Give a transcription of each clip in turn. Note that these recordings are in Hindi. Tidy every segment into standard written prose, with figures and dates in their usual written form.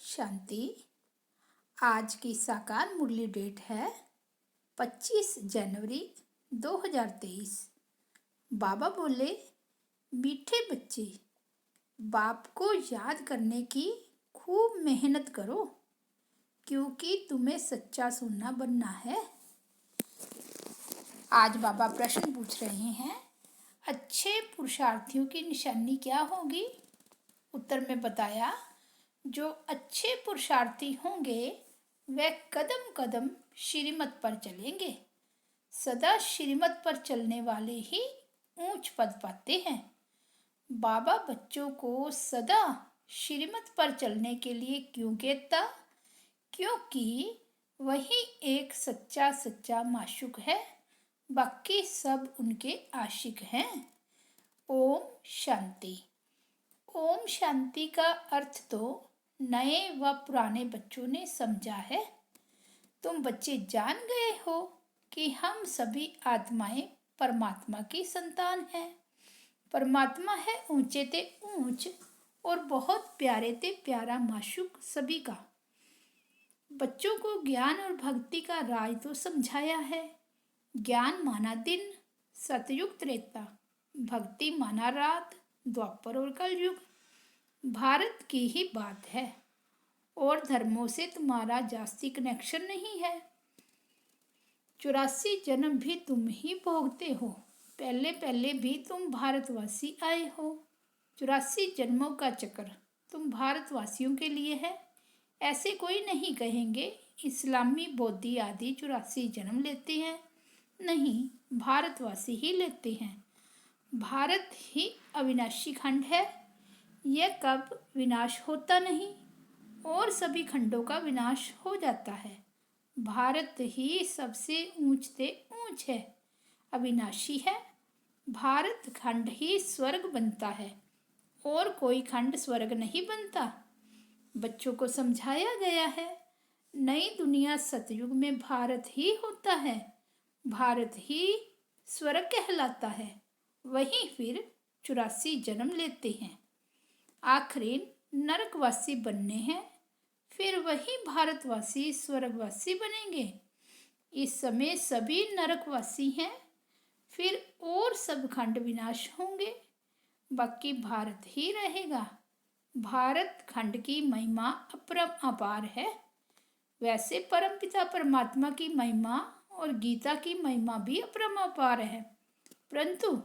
शांति। आज की साकार मुरली डेट है 25 जनवरी 2023। बाबा बोले, मीठे बच्चे, बाप को याद करने की खूब मेहनत करो, क्योंकि तुम्हें सच्चा सोना बनना है। आज बाबा प्रश्न पूछ रहे हैं, अच्छे पुरुषार्थियों की निशानी क्या होगी? उत्तर में बताया, जो अच्छे पुरुषार्थी होंगे वे कदम कदम श्रीमत पर चलेंगे। सदा श्रीमत पर चलने वाले ही ऊंच पद पाते हैं। बाबा बच्चों को सदा श्रीमत पर चलने के लिए क्यों कहता? क्योंकि वही एक सच्चा सच्चा माशूक है, बाकी सब उनके आशिक हैं। ओम शांति। ओम शांति का अर्थ तो नए व पुराने बच्चों ने समझा है। तुम बच्चे जान गए हो कि हम सभी आत्माएं परमात्मा की संतान हैं। परमात्मा है ऊंचे ते ऊंच और बहुत प्यारे ते प्यारा माशूक सभी का। बच्चों को ज्ञान और भक्ति का राज तो समझाया है। ज्ञान माना दिन, सतयुग त्रेता, भक्ति माना रात, द्वापर और कलयुग। भारत की ही बात है और धर्मों से तुम्हारा जास्ती कनेक्शन नहीं है। 84 जन्म भी तुम ही भोगते हो। पहले पहले भी तुम भारतवासी आए हो। 84 जन्मों का चक्र तुम भारतवासियों के लिए है। ऐसे कोई नहीं कहेंगे इस्लामी बौद्धि आदि 84 जन्म लेते हैं। नहीं, भारतवासी ही लेते हैं। भारत ही अविनाशी खंड है। यह कब विनाश होता नहीं और सभी खंडों का विनाश हो जाता है। भारत ही सबसे ऊंचते ऊंच है, अविनाशी है। भारत खंड ही स्वर्ग बनता है और कोई खंड स्वर्ग नहीं बनता। बच्चों को समझाया गया है, नई दुनिया सतयुग में भारत ही होता है। भारत ही स्वर्ग कहलाता है। वहीं फिर 84 जन्म लेते हैं। आखिरी नरकवासी बनने हैं, फिर वही भारतवासी स्वर्गवासी बनेंगे। इस समय सभी नरकवासी हैं, फिर और सब खंड विनाश होंगे, बाकी भारत ही रहेगा। भारत खंड की महिमा अपरम अपार है। वैसे परमपिता परमात्मा की महिमा और गीता की महिमा भी अपरम अपार है, परंतु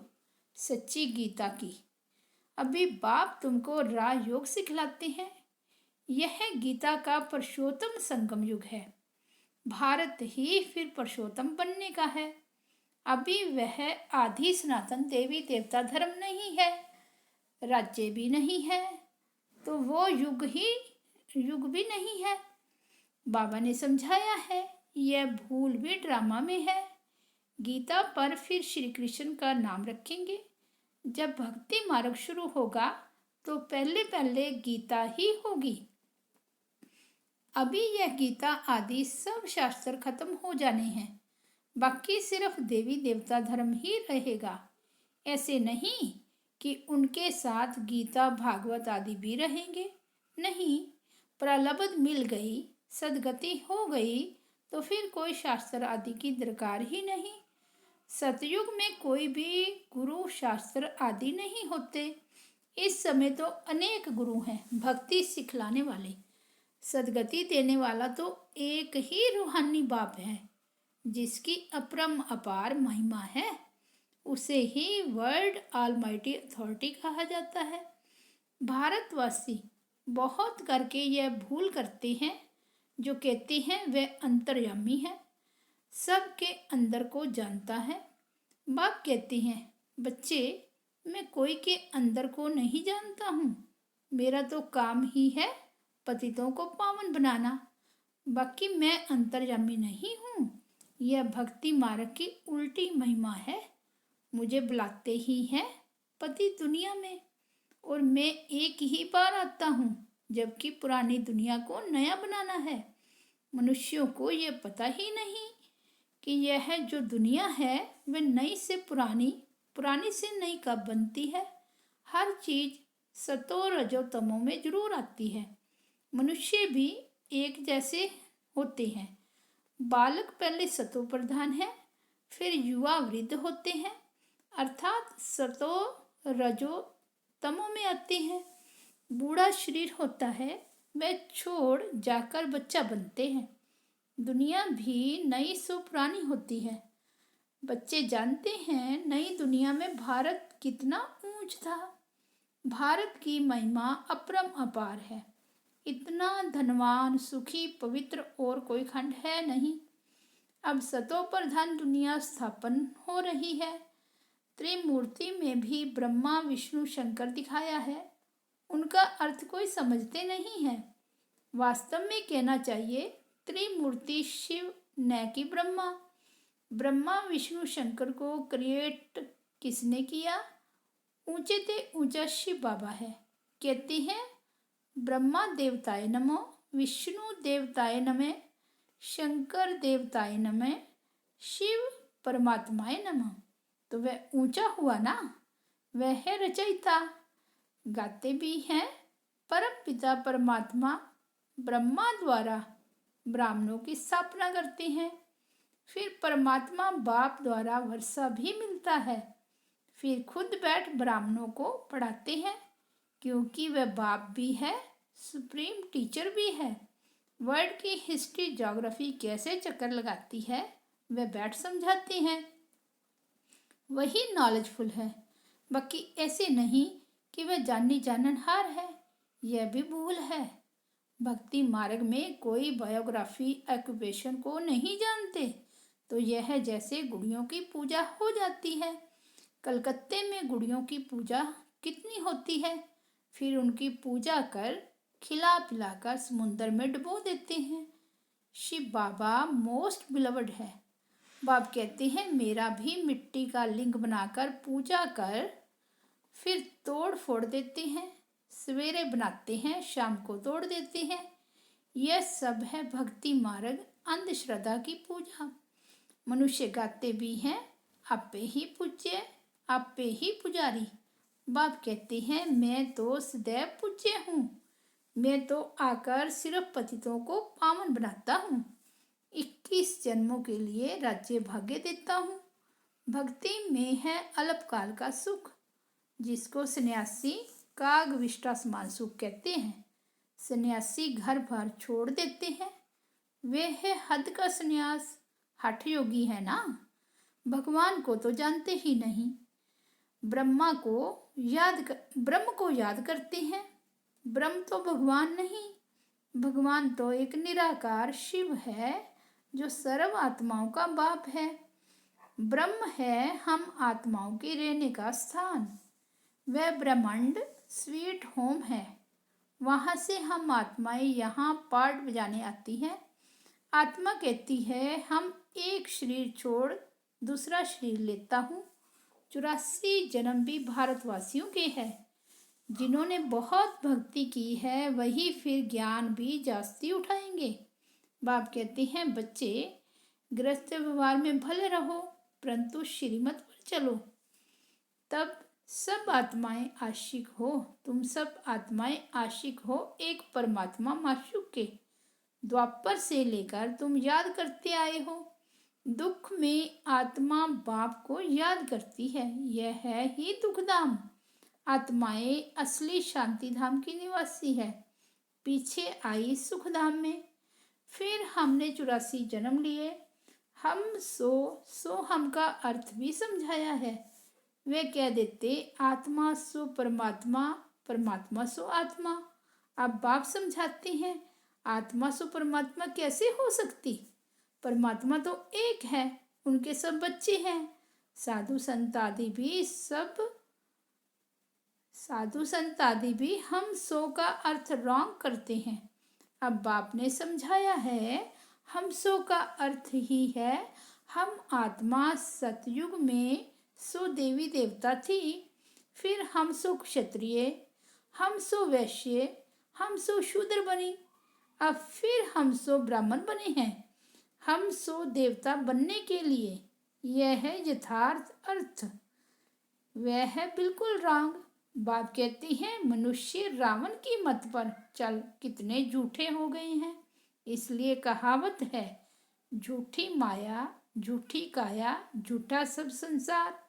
सच्ची गीता की अभी बाप तुमको राजयोग सिखलाते हैं। यह गीता का पुरुषोत्तम संगम युग है। भारत ही फिर पुरुषोत्तम बनने का है। अभी वह आदि सनातन देवी देवता धर्म नहीं है, राज्य भी नहीं है, तो वो युग भी नहीं है। बाबा ने समझाया है, यह भूल भी ड्रामा में है। गीता पर फिर श्री कृष्ण का नाम रखेंगे। जब भक्ति मार्ग शुरू होगा तो पहले पहले गीता ही होगी। अभी यह गीता आदि सब शास्त्र खत्म हो जाने हैं, बाकी सिर्फ देवी देवता धर्म ही रहेगा। ऐसे नहीं कि उनके साथ गीता भागवत आदि भी रहेंगे। नहीं, प्रलब्ध मिल गई, सदगति हो गई तो फिर कोई शास्त्र आदि की दरकार ही नहीं। सतयुग में कोई भी गुरु शास्त्र आदि नहीं होते। इस समय तो अनेक गुरु हैं भक्ति सिखलाने वाले। सदगति देने वाला तो एक ही रूहानी बाप है, जिसकी अपरम अपार महिमा है। उसे ही वर्ल्ड ऑलमाइटी अथॉरिटी कहा जाता है। भारतवासी बहुत करके यह भूल करते हैं, जो कहते हैं वह अंतर्यामी है, सबके अंदर को जानता है। बाप कहते हैं, बच्चे, मैं कोई के अंदर को नहीं जानता हूँ। मेरा तो काम ही है पतितों को पावन बनाना, बाकी मैं अंतर्यामी नहीं हूँ। यह भक्ति मार्ग की उल्टी महिमा है। मुझे बुलाते ही हैं पति दुनिया में और मैं एक ही बार आता हूँ, जबकि पुरानी दुनिया को नया बनाना है। मनुष्यों को यह पता ही नहीं कि यह जो दुनिया है वह नई से पुरानी, पुरानी से नई कब बनती है। हर चीज सतो रजो तमो में जरूर आती है। मनुष्य भी एक जैसे होते हैं। बालक पहले सतो प्रधान है, फिर युवा वृद्ध होते हैं, अर्थात सतो रजो तमो में आते हैं। बूढ़ा शरीर होता है, वह छोड़ जाकर बच्चा बनते हैं। दुनिया भी नई सो पुरानी होती है। बच्चे जानते हैं नई दुनिया में भारत कितना ऊंच था। भारत की महिमा अपरम अपार है। इतना धनवान, सुखी, पवित्र और कोई खंड है नहीं। अब सतो प्रधान दुनिया स्थापन हो रही है। त्रिमूर्ति में भी ब्रह्मा, विष्णु, शंकर दिखाया है। उनका अर्थ कोई समझते नहीं है। वास्तव में कहना चाहिए त्रिमूर्ति शिव न कि ब्रह्मा। ब्रह्मा, विष्णु, शंकर को क्रिएट किसने किया? ऊंचे ते ऊंचा शिव बाबा है। कहते हैं ब्रह्मा देवताय नमो, विष्णु देवताय नमः, शंकर देवताय नमः, शिव परमात्माय नमः। तो वह ऊंचा हुआ ना, वह है रचयिता। गाते भी हैं परम पिता परमात्मा ब्रह्मा द्वारा ब्राह्मणों की स्थापना करते हैं। फिर परमात्मा बाप द्वारा वर्षा भी मिलता है। फिर खुद बैठ ब्राह्मणों को पढ़ाते हैं, क्योंकि वह बाप भी है, सुप्रीम टीचर भी है। वर्ल्ड की हिस्ट्री, ज्योग्राफी कैसे चक्कर लगाती है, वह बैठ समझाते हैं। वही नॉलेजफुल है। बाकी ऐसे नहीं कि वह जानी जाननहार है, यह भी भूल है। भक्ति मार्ग में कोई बायोग्राफी, ऑक्यूपेशन को नहीं जानते तो यह जैसे गुड़ियों की पूजा हो जाती है। कलकत्ते में गुड़ियों की पूजा कितनी होती है, फिर उनकी पूजा कर खिला पिलाकर समुंदर में डुबो देते हैं। शिव बाबा मोस्ट बिलवड है। बाप कहते हैं मेरा भी मिट्टी का लिंग बनाकर पूजा कर, फिर तोड़ फोड़ देते हैं। सवेरे बनाते हैं, शाम को तोड़ देते हैं। यह सब है भक्ति मार्ग, अंधश्रद्धा की पूजा। मनुष्य गाते भी हैं आपे ही पूज्य, आपे ही पुजारी। बाप कहते हैं मैं तो सदैव पूज्य हूँ, मैं तो आकर सिर्फ पतितों को पावन बनाता हूँ। 21 जन्मों के लिए राज्य भाग्य देता हूँ। भक्ति में है अल्पकाल का सुख, जिसको सन्यासी काग विष्टा समान सुख कहते हैं। सन्यासी घर बार छोड़ देते हैं, वे है हद का सन्यास, हठ योगी है ना। भगवान को तो जानते ही नहीं। ब्रह्म को याद करते हैं। ब्रह्म तो भगवान नहीं, भगवान तो एक निराकार शिव है जो सर्व आत्माओं का बाप है। ब्रह्म है हम आत्माओं के रहने का स्थान। वह ब्रह्मांड स्वीट होम है। वहाँ से हम आत्माएं यहाँ पार्ट बजाने आती हैं। आत्मा कहती है हम एक शरीर छोड़ दूसरा शरीर लेता हूँ। 84 जन्म भी भारतवासियों के हैं। जिन्होंने बहुत भक्ति की है वही फिर ज्ञान भी जास्ती उठाएंगे। बाप कहते हैं बच्चे गृहस्थ व्यवहार में भले रहो, परंतु श्रीमत पर चलो। तब सब आत्माएं आशिक हो, तुम सब आत्माएं आशिक हो एक परमात्मा माशूक के। द्वापर से लेकर तुम याद करते आए हो। दुख में आत्मा बाप को याद करती है, यह है ही दुखधाम। आत्माएं असली शांति धाम की निवासी है, पीछे आई सुखधाम में। फिर हमने 84 जन्म लिए। हम सो हम का अर्थ भी समझाया है। वे कह देते आत्मा सो परमात्मा, परमात्मा सो आत्मा। अब बाप समझाते हैं आत्मा सो परमात्मा कैसे हो सकती। परमात्मा तो एक है, उनके सब बच्चे हैं। साधु संत आदि भी हम सो का अर्थ रॉन्ग करते हैं। अब बाप ने समझाया है हम सो का अर्थ ही है हम आत्मा सतयुग में सो देवी देवता थी, फिर हम सो क्षत्रिय, हम सो वैश्य, हम सो शूद्र बनी, अब फिर हम सो ब्राह्मण बने हैं। हम सो देवता बनने के लिए, यह है यथार्थ अर्थ। वह है बिल्कुल रॉन्ग। बाप कहती हैं मनुष्य रावण की मत पर चल कितने झूठे हो गए हैं। इसलिए कहावत है, झूठी माया झूठी काया झूठा सब संसार।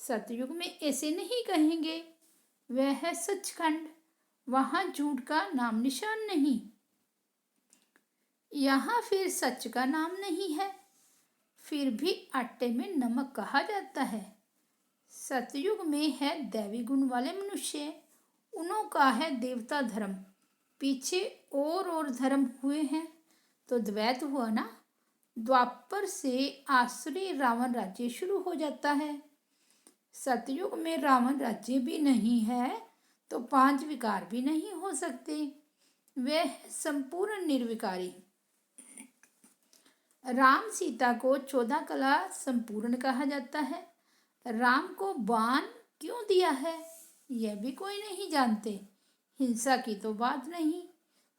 सतयुग में ऐसे नहीं कहेंगे, वह है सचखंड, वहाँ झूठ का नाम निशान नहीं। यहाँ फिर सच का नाम नहीं है, फिर भी आटे में नमक कहा जाता है। सतयुग में है दैवी गुण वाले मनुष्य, उन्हों का है देवता धर्म। पीछे और धर्म हुए हैं तो द्वैत हुआ ना। द्वापर से आसुरी रावण राज्य शुरू हो जाता है। सतयुग में रावण राज्य भी नहीं है तो 5 विकार भी नहीं हो सकते। वे संपूर्ण निर्विकारी। राम सीता को 14 कला संपूर्ण कहा जाता है। राम को बाण क्यों दिया है यह भी कोई नहीं जानते। हिंसा की तो बात नहीं।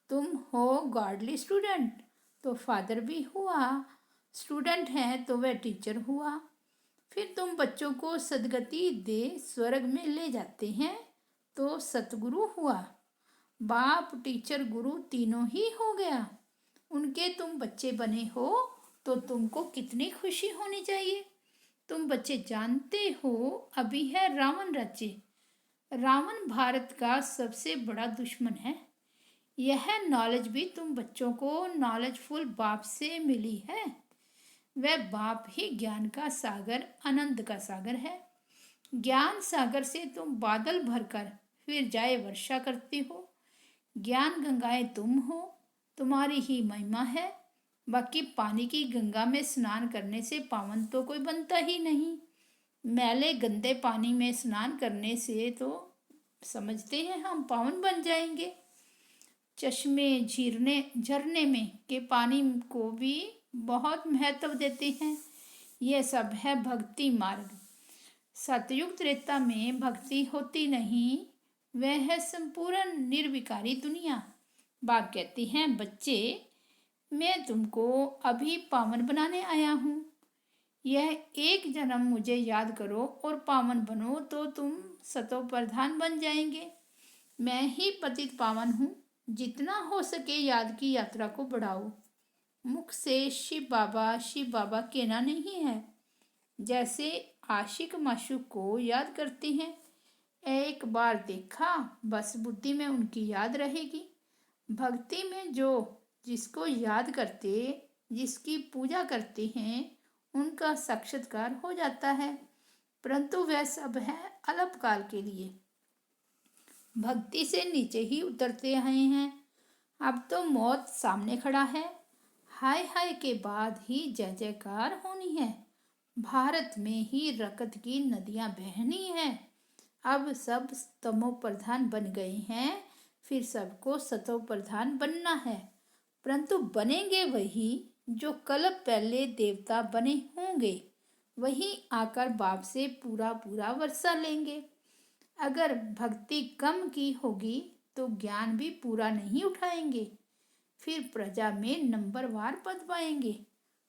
तुम हो गॉडली स्टूडेंट तो फादर भी हुआ, स्टूडेंट है तो वह टीचर हुआ। फिर तुम बच्चों को सदगति दे स्वर्ग में ले जाते हैं तो सतगुरु हुआ। बाप टीचर गुरु तीनों ही हो गया। उनके तुम बच्चे बने हो तो तुमको कितनी खुशी होनी चाहिए। तुम बच्चे जानते हो अभी है रावण राज्य। रावण भारत का सबसे बड़ा दुश्मन है। यह नॉलेज भी तुम बच्चों को नॉलेजफुल बाप से मिली है। वह बाप ही ज्ञान का सागर आनंद का सागर है। ज्ञान सागर से तुम बादल भरकर फिर जाए वर्षा करते हो। ज्ञान गंगाएं तुम हो, तुम्हारी ही महिमा है। बाकी पानी की गंगा में स्नान करने से पावन तो कोई बनता ही नहीं। मैले गंदे पानी में स्नान करने से तो समझते हैं हम पावन बन जाएंगे। चश्मे झरने में के पानी को भी बहुत महत्व देते हैं। यह सब है भक्ति मार्ग। सतयुग त्रेता में भक्ति होती नहीं, वह है संपूर्ण निर्विकारी दुनिया। बाप कहती हैं बच्चे, मैं तुमको अभी पावन बनाने आया हूँ। यह एक जन्म मुझे याद करो और पावन बनो तो तुम सतो प्रधान बन जाएंगे। मैं ही पतित पावन हूँ। जितना हो सके याद की यात्रा को बढ़ाओ। मुख से शिव बाबा कहना नहीं है। जैसे आशिक माशूक को याद करते हैं, एक बार देखा बस बुद्धि में उनकी याद रहेगी। भक्ति में जो जिसको याद करते, जिसकी पूजा करते हैं, उनका साक्षात्कार हो जाता है। परंतु वह सब है अल्पकाल के लिए। भक्ति से नीचे ही उतरते आए हैं। अब तो मौत सामने खड़ा है। हाय हाय के बाद ही जय जयकार होनी है। भारत में ही रकत की नदियां बहनी है। अब सब तमो प्रधान बन गए हैं, फिर सबको सतो प्रधान बनना है। परंतु बनेंगे वही जो कल पहले देवता बने होंगे। वही आकर बाप से पूरा पूरा वर्षा लेंगे। अगर भक्ति कम की होगी तो ज्ञान भी पूरा नहीं उठाएंगे। फिर प्रजा में नंबरवार पद पाएंगे।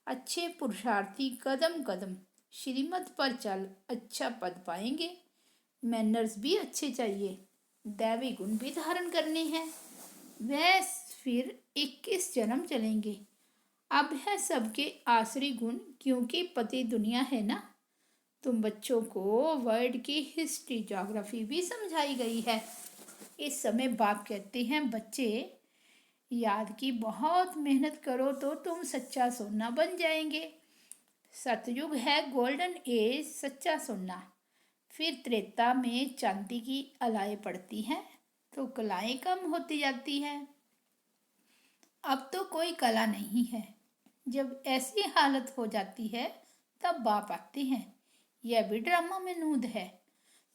अच्छे पुरुषार्थी कदम कदम श्रीमत पर चल अच्छा पद पाएंगे। मैनर्स भी अच्छे चाहिए, दैवी गुण भी धारण करने हैं। वह फिर 21 जन्म चलेंगे। अब है सबके आसरी गुण, क्योंकि पति दुनिया है ना। तुम बच्चों को वर्ल्ड की हिस्ट्री ज्योग्राफी भी समझाई गई है। इस समय बाप कहते हैं बच्चे, याद की बहुत मेहनत करो तो तुम सच्चा सोना बन जाएंगे। सतयुग है गोल्डन एज, सच्चा सोना। फिर त्रेता में चांदी की अलाएं पड़ती हैं तो कलाएं कम होती जाती हैं। अब तो कोई कला नहीं है। जब ऐसी हालत हो जाती है तब बाप आते हैं। यह भी ड्रामा में नूद है।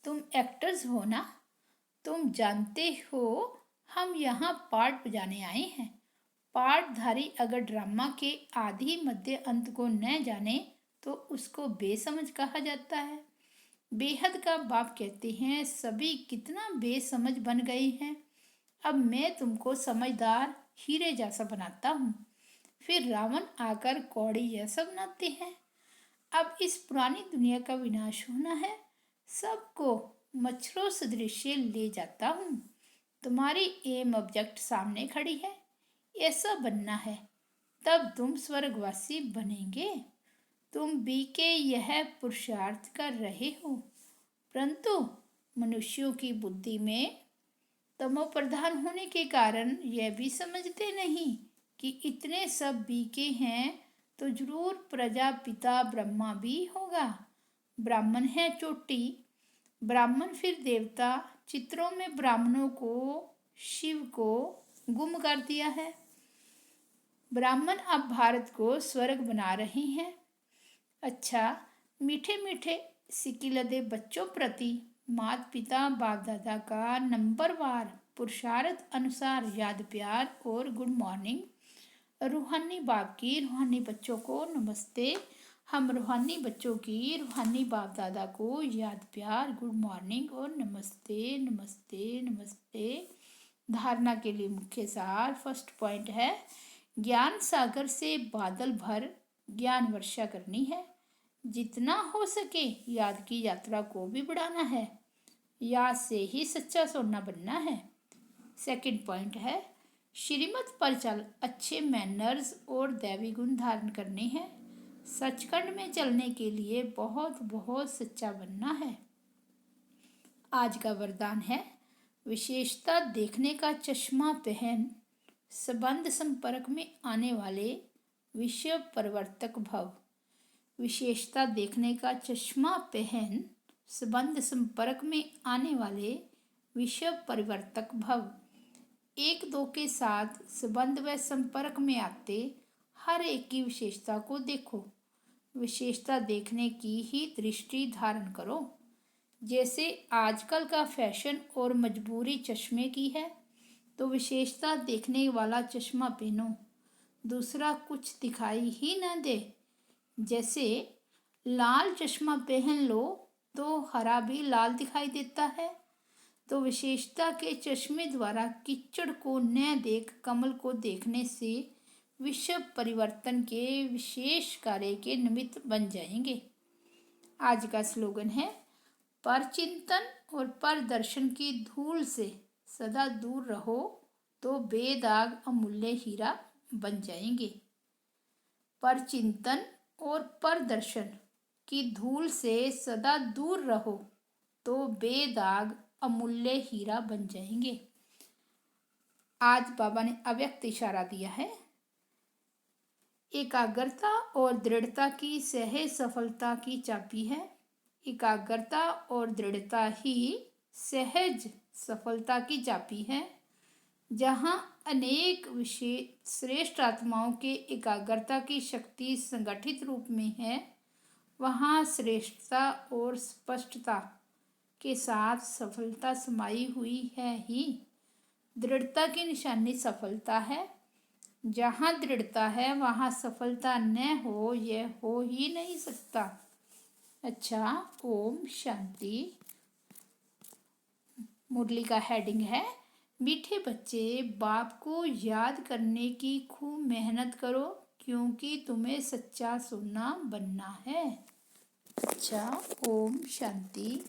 तुम एक्टर्स हो ना, तुम जानते हो हम यहाँ पार्ट बजाने आए हैं। पार्टधारी अगर ड्रामा के आदि मध्य अंत को न जाने तो उसको बेसमझ कहा जाता है। बेहद का बाप कहते हैं सभी कितना बेसमझ बन गए हैं। अब मैं तुमको समझदार हीरे जैसा बनाता हूँ। फिर रावण आकर कौड़ी जैसा बनाते हैं। अब इस पुरानी दुनिया का विनाश होना है। सबको मच्छरों सदृश ले जाता हूँ। तुम्हारी एम ऑब्जेक्ट सामने खड़ी है, ऐसा बनना है, तब तुम स्वर्गवासी बनेंगे। तुम बी के यह पुरुषार्थ कर रहे हो, परंतु मनुष्यों की बुद्धि में तमोप्रधान होने के कारण यह भी समझते नहीं कि इतने सब बी के हैं तो जरूर प्रजापिता ब्रह्मा भी होगा। ब्राह्मण है चोटी, ब्राह्मण फिर देवता। चित्रों में ब्राह्मणों को, शिव को गुम कर दिया है। ब्राह्मण अब भारत को स्वर्ग बना रहे हैं। अच्छा, मीठे मीठे सिकिलदे बच्चों प्रति माता पिता बाप दादा का नंबरवार पुरुषार्थ अनुसार याद प्यार और गुड मॉर्निंग। रूहानी बाप की रूहानी बच्चों को नमस्ते। हम रूहानी बच्चों की रूहानी बाप दादा को याद प्यार, गुड मॉर्निंग और नमस्ते नमस्ते नमस्ते। धारणा के लिए मुख्य सार। फर्स्ट पॉइंट है, ज्ञान सागर से बादल भर ज्ञान वर्षा करनी है। जितना हो सके याद की यात्रा को भी बढ़ाना है। याद से ही सच्चा सोना बनना है। सेकंड पॉइंट है, श्रीमत पर चल अच्छे मैनर्स और दैवी गुण धारण करने हैं। सचखंड में चलने के लिए बहुत बहुत सच्चा बनना है। आज का वरदान है, विशेषता देखने का चश्मा पहन, संबंध संपर्क में आने वाले विश्व परिवर्तक भव। विशेषता देखने का चश्मा पहन, संबंध संपर्क में आने वाले विश्व परिवर्तक भव। एक दो के साथ संबंध व संपर्क में आते हर एक की विशेषता को देखो। विशेषता देखने की ही दृष्टि धारण करो। जैसे आजकल का फैशन और मजबूरी चश्मे की है, तो विशेषता देखने वाला चश्मा पहनो, दूसरा कुछ दिखाई ही ना दे। जैसे लाल चश्मा पहन लो तो हरा भी लाल दिखाई देता है। तो विशेषता के चश्मे द्वारा कीचड़ को न देख कमल को देखने से विश्व परिवर्तन के विशेष कार्य के निमित्त बन जाएंगे। आज का स्लोगन है, पर चिंतन और पर दर्शन की धूल से सदा दूर रहो तो बेदाग अमूल्य हीरा बन जाएंगे। पर चिंतन और पर दर्शन की धूल से सदा दूर रहो तो बेदाग अमूल्य हीरा बन जाएंगे। आज बाबा ने अव्यक्त इशारा दिया है। एकाग्रता और दृढ़ता की सहज सफलता की चाबी है। एकाग्रता और दृढ़ता ही सहज सफलता की चाबी है। जहाँ अनेक विशेष श्रेष्ठ आत्माओं के एकाग्रता की शक्ति संगठित रूप में है, वहाँ श्रेष्ठता और स्पष्टता के साथ सफलता समाई हुई है ही। दृढ़ता की निशानी सफलता है। जहाँ दृढ़ता है वहाँ सफलता न हो, यह हो ही नहीं सकता। अच्छा, ओम शांति। मुरली का हेडिंग है, मीठे बच्चे बाप को याद करने की खूब मेहनत करो, क्योंकि तुम्हें सच्चा सोना बनना है। अच्छा, ओम शांति।